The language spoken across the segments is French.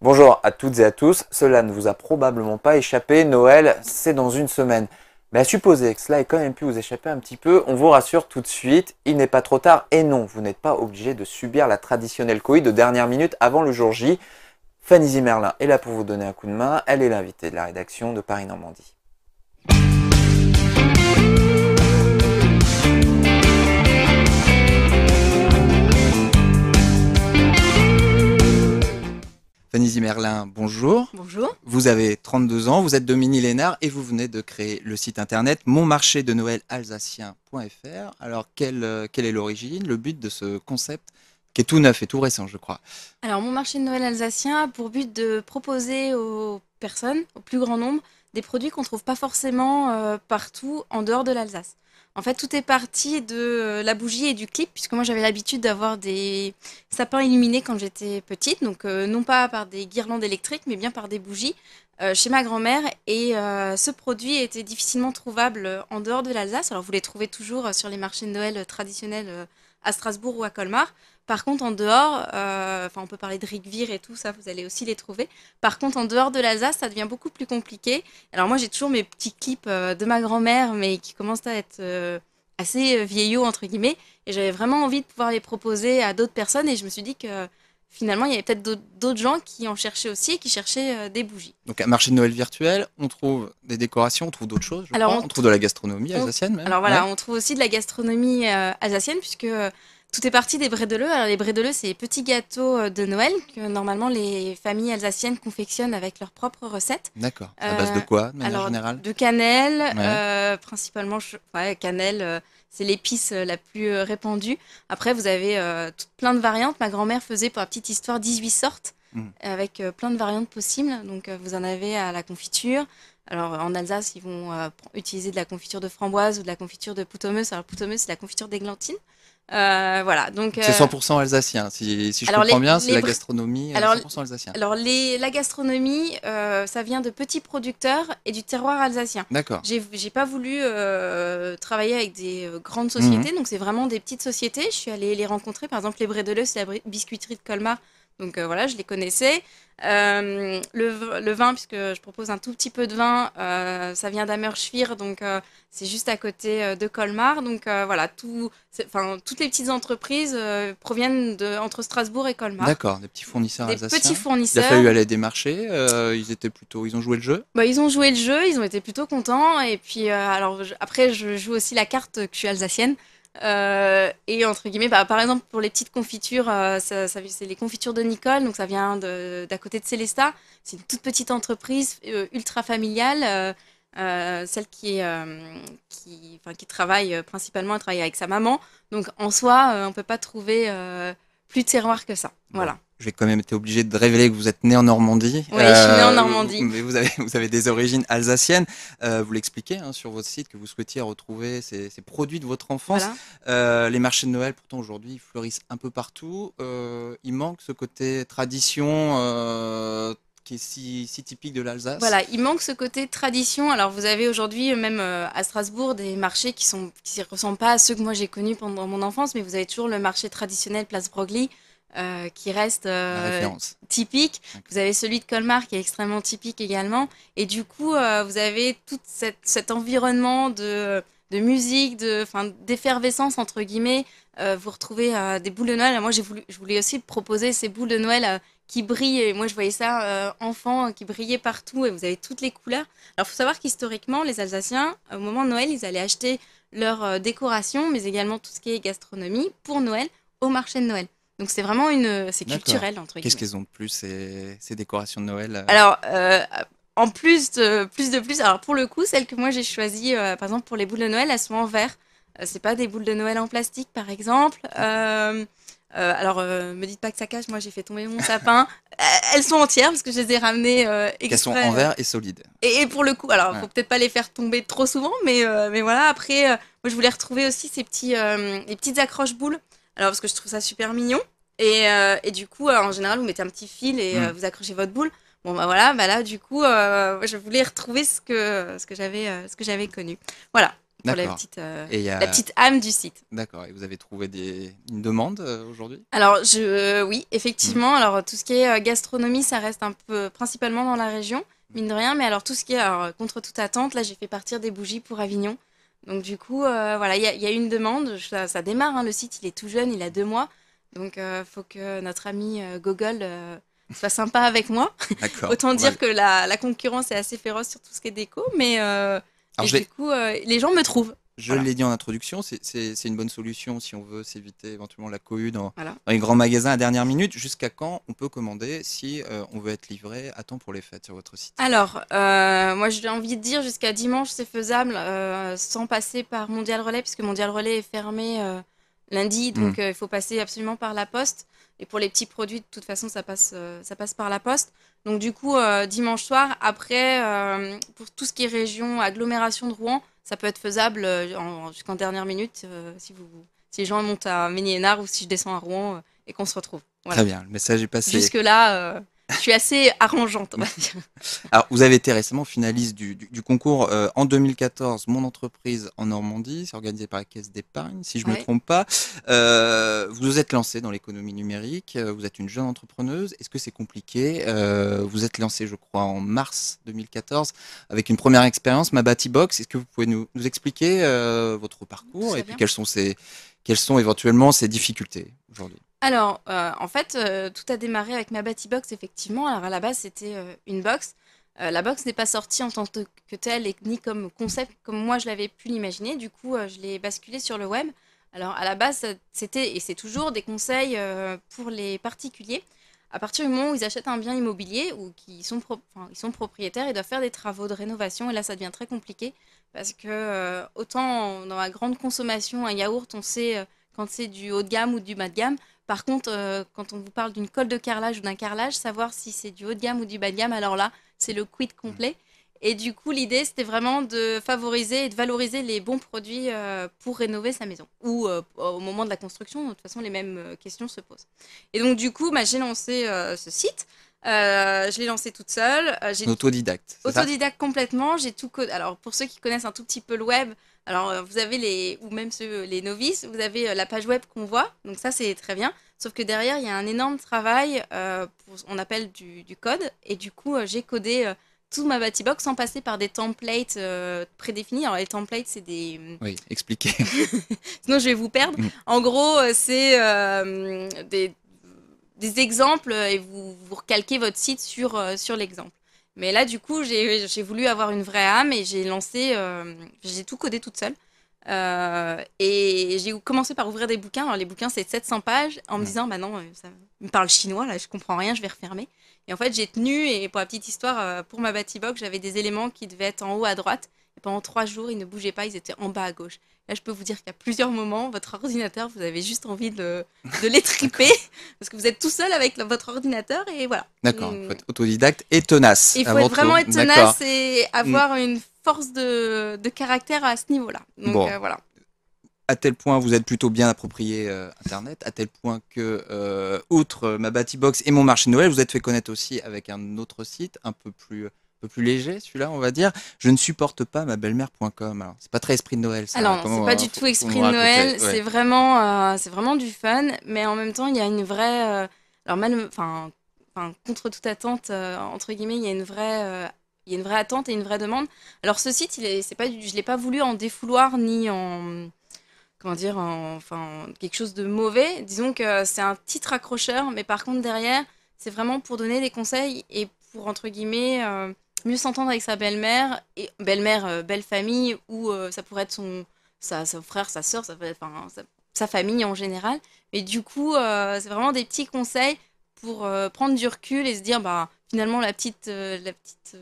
Bonjour à toutes et à tous, cela ne vous a probablement pas échappé, Noël c'est dans une semaine. Mais à supposer que cela ait quand même pu vous échapper un petit peu, on vous rassure tout de suite, il n'est pas trop tard et non, vous n'êtes pas obligé de subir la traditionnelle cohue de dernière minute avant le jour J. Fanny Zimmerlin est là pour vous donner un coup de main, elle est l'invitée de la rédaction de Paris Normandie. Fanny Zimmerlin, bonjour. Bonjour. Vous avez 32 ans, vous êtes de Mini-Lénard et vous venez de créer le site internet monmarchédenoëlalsacien.fr. Alors, quelle est l'origine, le but de ce concept qui est tout neuf et tout récent, je crois? Alors, mon marché de Noël alsacien a pour but de proposer aux personnes, au plus grand nombre, des produits qu'on ne trouve pas forcément partout en dehors de l'Alsace. En fait, tout est parti de la bougie et du clip, puisque moi j'avais l'habitude d'avoir des sapins illuminés quand j'étais petite, donc non pas par des guirlandes électriques, mais bien par des bougies chez ma grand-mère. Et ce produit était difficilement trouvable en dehors de l'Alsace. Alors, vous les trouvez toujours sur les marchés de Noël traditionnels à Strasbourg ou à Colmar. Par contre, en dehors, on peut parler de Rigvir et tout ça, vous allez aussi les trouver. Par contre, en dehors de l'Alsace, ça devient beaucoup plus compliqué. Alors moi, j'ai toujours mes petits clips de ma grand-mère, mais qui commencent à être assez vieillots, entre guillemets. Et j'avais vraiment envie de pouvoir les proposer à d'autres personnes. Et je me suis dit que finalement, il y avait peut-être d'autres gens qui en cherchaient aussi et qui cherchaient des bougies. Donc, un marché de Noël virtuel, on trouve des décorations, on trouve d'autres choses, je Alors, crois. On trouve de la gastronomie alsacienne même. Alors voilà, Ouais. on trouve aussi de la gastronomie alsacienne, puisque tout est parti des brédeleux. Alors les brédeleux, c'est les petits gâteaux de Noël que normalement les familles alsaciennes confectionnent avec leurs propres recettes. D'accord. À base de quoi, de manière Alors générale? de cannelle, Ouais. principalement, cannelle, c'est l'épice la plus répandue. Après, vous avez plein de variantes. Ma grand-mère faisait, pour la petite histoire, 18 sortes Mm. avec plein de variantes possibles. Donc vous en avez à la confiture. Alors en Alsace, ils vont utiliser de la confiture de framboise ou de la confiture de Putomus. Alors Putomus, c'est la confiture d'églantine. Voilà, donc C'est 100% alsacien. Si je alors comprends bien, c'est les la br- gastronomie alors 100% alsacien. la gastronomie, ça vient de petits producteurs et du terroir alsacien. D'accord. J'ai pas voulu travailler avec des grandes Mhm. sociétés, donc c'est vraiment des petites sociétés. Je suis allée les rencontrer, par exemple les Brédeleux, c'est la biscuiterie de Colmar, donc voilà, je les connaissais. Le vin, puisque je propose un tout petit peu de vin, ça vient d'Amerschwir, donc c'est juste à côté de Colmar. Donc voilà, toutes les petites entreprises proviennent entre Strasbourg et Colmar. D'accord, des petits fournisseurs Des petits alsaciens. Il a fournisseurs. fallu aller démarcher. Ils ont joué le jeu. Bah, ils ont joué le jeu, ils ont été plutôt contents. Et puis, après, je joue aussi la carte que je suis alsacienne. Et entre guillemets, bah, par exemple, pour les petites confitures, c'est les confitures de Nicole, donc ça vient d'à côté de Célestat. C'est une toute petite entreprise ultra familiale. Celle qui travaille principalement, elle travaille avec sa maman. Donc en soi, on peut pas trouver plus terroir que ça. Bon, Voilà. j'ai quand même été obligé de révéler que vous êtes né en Normandie, Oui, je suis née en Normandie. mais vous avez des origines alsaciennes. Vous l'expliquez hein, sur votre site que vous souhaitiez retrouver ces produits de votre enfance. Voilà. Les marchés de Noël, pourtant aujourd'hui, ils fleurissent un peu partout. Il manque ce côté tradition qui est si typique de l'Alsace. Voilà, il manque ce côté tradition. Alors, vous avez aujourd'hui, même à Strasbourg, des marchés qui ressemblent pas à ceux que moi j'ai connus pendant mon enfance, mais vous avez toujours le marché traditionnel Place Broglie, qui reste La référence. typique. D'accord. Vous avez celui de Colmar qui est extrêmement typique également. Et du coup, vous avez tout cet environnement de musique, d'effervescence, entre guillemets. Vous retrouvez des boules de Noël. Alors moi, je voulais aussi proposer ces boules de Noël qui brillent. Et moi, je voyais ça enfant, qui brillait partout. Et vous avez toutes les couleurs. Alors, il faut savoir qu'historiquement, les Alsaciens, au moment de Noël, ils allaient acheter leur décoration, mais également tout ce qui est gastronomie pour Noël au marché de Noël. Donc c'est vraiment c'est D'accord. culturel entre Qu'est-ce guillemets. qu'ils ont de plus, ces décorations de Noël Alors en plus, alors pour le coup, celles que moi j'ai choisies, par exemple pour les boules de Noël, elles sont en verre. C'est pas des boules de Noël en plastique par exemple. Me dites pas que ça cache, moi j'ai fait tomber mon sapin. Elles sont entières parce que je les ai ramenées Qu'elles sont exprès. en verre et solides. Et pour le coup, alors Ouais. faut peut-être pas les faire tomber trop souvent, mais voilà. Après, moi je voulais retrouver aussi les petites accroches boules. Alors parce que je trouve ça super mignon. Et du coup, en général, vous mettez un petit fil et Mm. vous accrochez votre boule. Bon bah voilà, bah là du coup, je voulais retrouver ce que j'avais connu. Voilà. pour D'accord. Et il y la a... petite âme du site. D'accord. Et vous avez trouvé une demande aujourd'hui? Alors, oui, Hmm. effectivement. Alors, tout ce qui est gastronomie, ça reste un peu principalement dans la région, mine de rien. Mais alors, tout ce qui est alors, contre toute attente, là, j'ai fait partir des bougies pour Avignon. Donc, du coup, voilà, il y a une demande. Ça démarre, hein, le site, il est tout jeune, il a 2 mois. Donc, faut que notre ami Gogol soit sympa avec moi. D'accord. Autant On va... dire que la concurrence est assez féroce sur tout ce qui est déco. Alors, Mais du coup, les gens me trouvent. je Voilà. l'ai dit en introduction, c'est une bonne solution si on veut s'éviter éventuellement la cohue Voilà. dans les grands magasins à dernière minute. Jusqu'à quand on peut commander si on veut être livré à temps pour les fêtes sur votre site? Alors, moi j'ai envie de dire jusqu'à dimanche c'est faisable sans passer par Mondial Relais puisque Mondial Relais est fermé lundi Hmm. donc il faut passer absolument par la poste et pour les petits produits de toute façon ça passe par la poste. Donc du coup dimanche soir après pour tout ce qui est région agglomération de Rouen ça peut être faisable jusqu'en dernière minute si les gens montent à Méniénard ou si je descends à Rouen et qu'on se retrouve. Voilà. Très bien, le message est passé. Jusque là je suis assez arrangeante on va dire. Alors, vous avez été récemment finaliste du concours en 2014, Mon entreprise en Normandie, c'est organisé par la Caisse d'épargne, si je ne me Ouais. trompe pas. Vous vous êtes lancé dans l'économie numérique, vous êtes une jeune entrepreneuse. Est-ce que c'est compliqué? Vous êtes lancé, je crois, en mars 2014 avec une première expérience, ma Box. Est-ce que vous pouvez nous expliquer votre parcours et Très puis bien. quelles sont éventuellement ces difficultés aujourd'hui? Alors, en fait, tout a démarré avec ma Box, effectivement. Alors, à la base, c'était une box. La box n'est pas sortie en tant que telle et ni comme concept comme moi je l'avais pu l'imaginer. Du coup, je l'ai basculé sur le web. Alors, à la base, c'était et c'est toujours des conseils pour les particuliers. À partir du moment où ils achètent un bien immobilier ou enfin, ils sont propriétaires, ils doivent faire des travaux de rénovation. Et là, ça devient très compliqué parce que autant dans la grande consommation, un yaourt, on sait quand c'est du haut de gamme ou du bas de gamme. Par contre, quand on vous parle d'une colle de carrelage ou d'un carrelage, savoir si c'est du haut de gamme ou du bas de gamme, alors là, c'est le quid complet. Et du coup, l'idée, c'était vraiment de favoriser et de valoriser les bons produits pour rénover sa maison. Ou au moment de la construction, de toute façon, les mêmes questions se posent. Et donc, du coup, bah, j'ai lancé ce site. Je l'ai lancé toute seule. Un autodidacte, c'est ça? Autodidacte complètement. J'ai tout codé. Alors, pour ceux qui connaissent un tout petit peu le web, alors vous avez ou même les novices, vous avez la page web qu'on voit. Donc, ça, c'est très bien. Sauf que derrière, il y a un énorme travail, on appelle du code. Et du coup, j'ai codé toute ma Box sans passer par des templates prédéfinis. Alors, les templates, c'est des. Oui, expliquez. Sinon, je vais vous perdre. En gros, c'est des exemples et vous recalquez votre site sur l'exemple. Mais là, du coup, j'ai voulu avoir une vraie âme et j'ai tout codé toute seule. Et j'ai commencé par ouvrir des bouquins. Alors, les bouquins, c'est 700 pages en me disant, bah non, ça me parle chinois, là, je comprends rien, je vais refermer. Et en fait, j'ai tenu, et pour la petite histoire, pour ma Box, j'avais des éléments qui devaient être en haut à droite. Et pendant 3 jours, ils ne bougeaient pas, ils étaient en bas à gauche. Là, je peux vous dire qu'à plusieurs moments, votre ordinateur, vous avez juste envie de l'étriper parce que vous êtes tout seul avec votre ordinateur et voilà. D'accord, il faut être autodidacte et tenace Il faut avant être vraiment tout. être D'accord. tenace et avoir une force de caractère à ce niveau-là. Donc Bon, voilà. à tel point vous êtes plutôt bien approprié Internet, à tel point que, outre ma Box et mon marché de Noël, vous êtes fait connaître aussi avec un autre site un peu plus léger, celui-là, on va dire. Je ne supporte pas ma belle-mère.com. Alors, c'est pas très esprit de Noël, ça. Alors non, c'est pas du tout Faut nous esprit de raconter. Noël, Ouais. c'est vraiment du fun, mais en même temps, il y a une vraie, enfin, contre toute attente, entre guillemets, il y a une vraie attente et une vraie demande. Alors ce site, c'est pas, je l'ai pas voulu en défouloir ni en, comment dire, enfin, quelque chose de mauvais. Disons que c'est un titre accrocheur, mais par contre derrière, c'est vraiment pour donner des conseils et pour, entre guillemets, mieux s'entendre avec sa belle-mère, et belle-mère, belle famille, ou ça pourrait être son frère, sa soeur, enfin, sa famille en général. Mais du coup, c'est vraiment des petits conseils pour prendre du recul et se dire, bah, finalement, la petite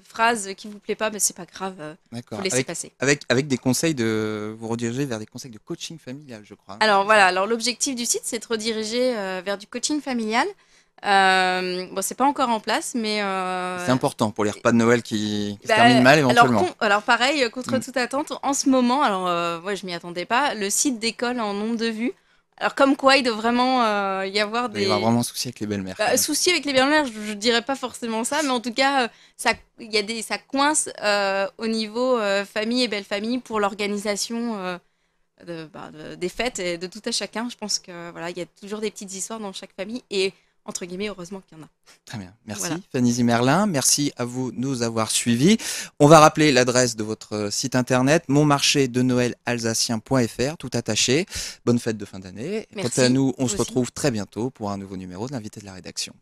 phrase qui vous plaît pas, bah, c'est pas grave, faut D'accord. laisser passer. Avec des conseils vous rediriger vers des conseils de coaching familial, je crois, hein, Alors c'est ça? voilà, alors l'objectif du site, c'est de rediriger vers du coaching familial. Bon, c'est pas encore en place, mais C'est important pour les repas de Noël qui se bah, terminent mal éventuellement. alors pareil, contre Mm. toute attente, en ce moment, alors ouais, je m'y attendais pas, le site décolle en nombre de vues. Alors comme quoi, il doit vraiment y avoir Il doit y avoir des vraiment un souci avec les belles-mères. Quand même. soucis avec les bernard, je dirais pas forcément ça, mais en tout cas, ça coince au niveau famille et belle famille pour l'organisation des fêtes et de tout à chacun. Je pense que voilà, il y a toujours des petites histoires dans chaque famille et entre guillemets, heureusement qu'il y en a. Très bien. Merci Voilà. Fanny Zimmerlin. Merci à vous de nous avoir suivis. On va rappeler l'adresse de votre site internet monmarchedenoëlalsacien.fr, tout attaché. Bonne fête de fin d'année. Quant Merci. à nous, on Vous se aussi. retrouve très bientôt pour un nouveau numéro de l'invité de la rédaction.